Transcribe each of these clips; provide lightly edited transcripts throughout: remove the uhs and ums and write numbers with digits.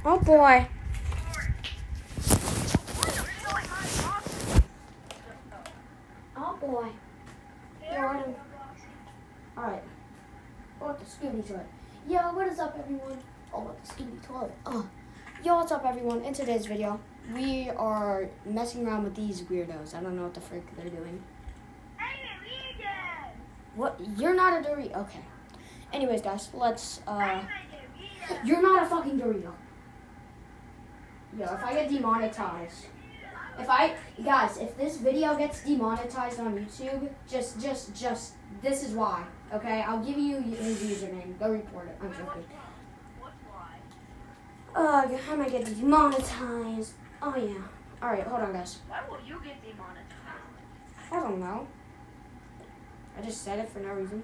Oh boy. Oh boy. Alright. Oh, the Scooby toilet. Yo, what is up, everyone? Oh, the Scooby toilet. Yo, what's up, everyone? In today's video, we are messing around with these weirdos. I don't know what the frick they're doing. What? You're not a Dorito. Okay. Anyways, guys, let's, You're not a fucking Dorito. Yo, if I get demonetized. Guys, if this video gets demonetized on YouTube, just, this is why. Okay? I'll give you his username. Go report it. I'm joking. I might get demonetized. Oh, yeah. Alright, hold on, guys. Why will you get demonetized? I don't know. I just said it for no reason.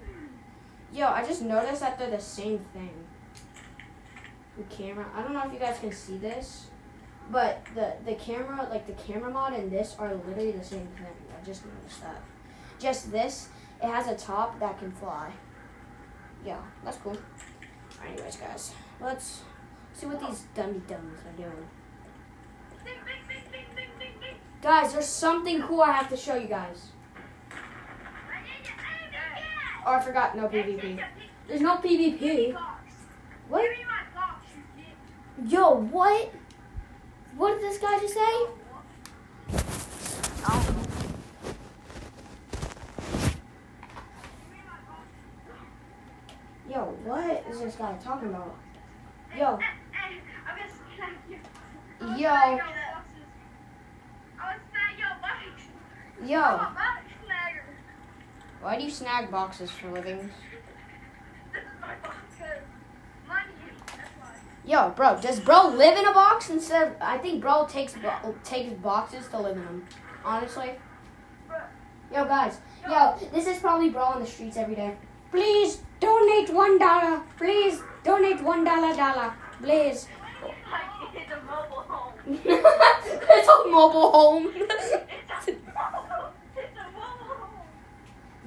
Yo, I just noticed that they're the same thing. The camera. I don't know if you guys can see this, but the camera, like the camera mod and this are literally the same thing. I just noticed that. Just this, it has a top that can fly. Yeah, that's cool. Anyways, guys, let's see what these dummy dumbs are doing. Guys, there's something cool I have to show you guys. Oh, I forgot, no PvP. There's no PvP. What? Yo, what? What did this guy just say? Yo, what is this guy talking about? Yo. Yo. Yo. Why do you snag boxes for living? Yo, bro, does bro live in a box instead of, I think bro takes boxes to live in them, honestly. Yo, guys, yo, this is probably bro on the streets every day. Please donate $1. Please donate $1. Please. It's a mobile home. It's a mobile home.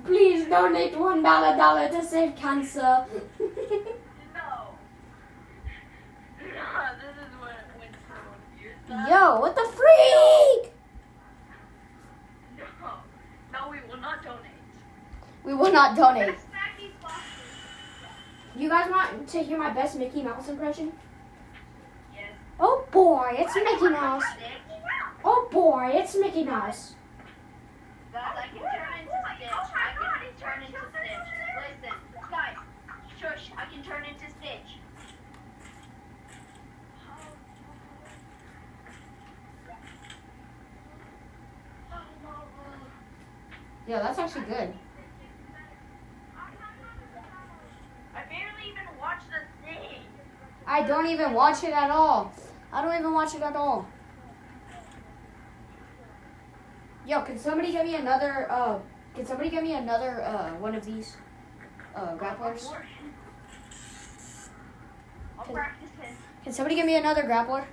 Please donate $1 to save cancer. This is when Yo, what the freak? No, we will not donate. We will not donate. You guys want to hear my best Mickey Mouse impression? Yes. Oh boy, it's Mickey Mouse. Oh boy, it's Mickey Mouse. Guys, I can turn into Stitch. I can turn into Stitch. Listen, guys, shush, I can turn into Stitch. Yeah, that's actually good. I barely even watched the thing. I don't even watch it at all. I don't even watch it at all. Yo, can somebody get me another, one of these, grapplers? I'll practice it. Can somebody get me another grappler?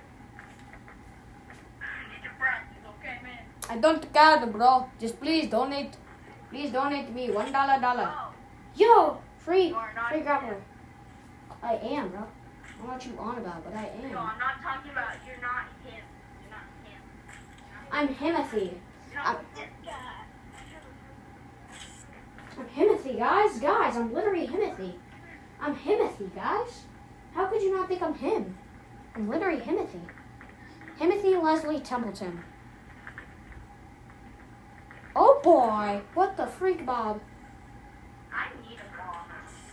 You need to practice, okay, man? I don't care, bro. Just please donate. Please donate to me $1. Oh, Yo, free you are not grappler. I am, bro. I don't know what you on about, but I am. No, I'm not talking about, you're not him. You're not him. I'm Himothy. You're I'm not this guy. Himothy, guys. Guys, I'm literally Himothy. I'm Himothy, guys. How could you not think I'm him? I'm literally Himothy. Himothy Leslie Templeton. Oh boy, what the freak, Bob? I need a bomb.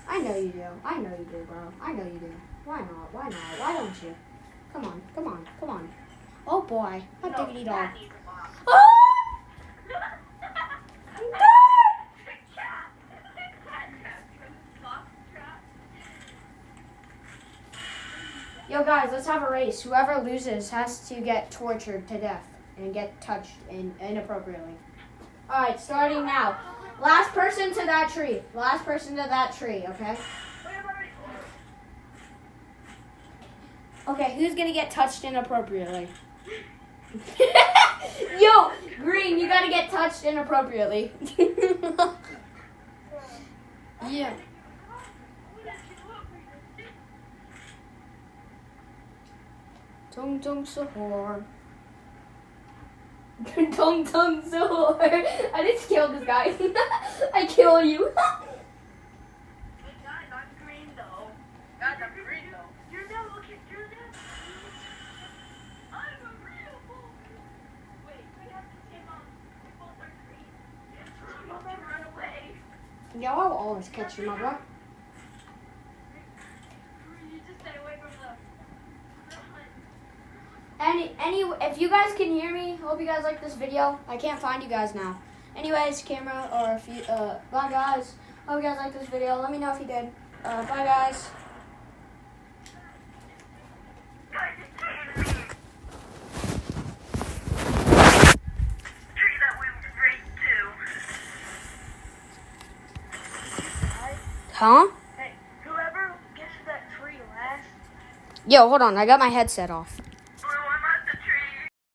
I know you do. I know you do, bro. I know you do. Why not? Why not? Why don't you? Come on, come on, come on. Oh boy, what diggity dog. That needs a bomb. Oh! Yo guys, let's have a race. Whoever loses has to get tortured to death and get touched inappropriately. Alright, starting now. Last person to that tree. Last person to that tree, okay? Okay, who's gonna get touched inappropriately? Yo, Green, you gotta get touched inappropriately. Yeah. Tung tung sahur. Tung tung sahur. I just killed this guy. I kill you. Guys, I'm green though. Guys, I'm green though. You're now looking. You're now. I'm a real bull. Wait, we have to team up. We both are green. Team up and run away. Yo, I'll always catch you, my bro. You just stay away from the. If you guys can hear me, hope you guys like this video. I can't find you guys now. Anyways, camera, or if you, bye guys. Hope you guys like this video. Let me know if you did. Bye guys. Huh? Hey, whoever gets to that tree last. Yo, hold on. I got my headset off.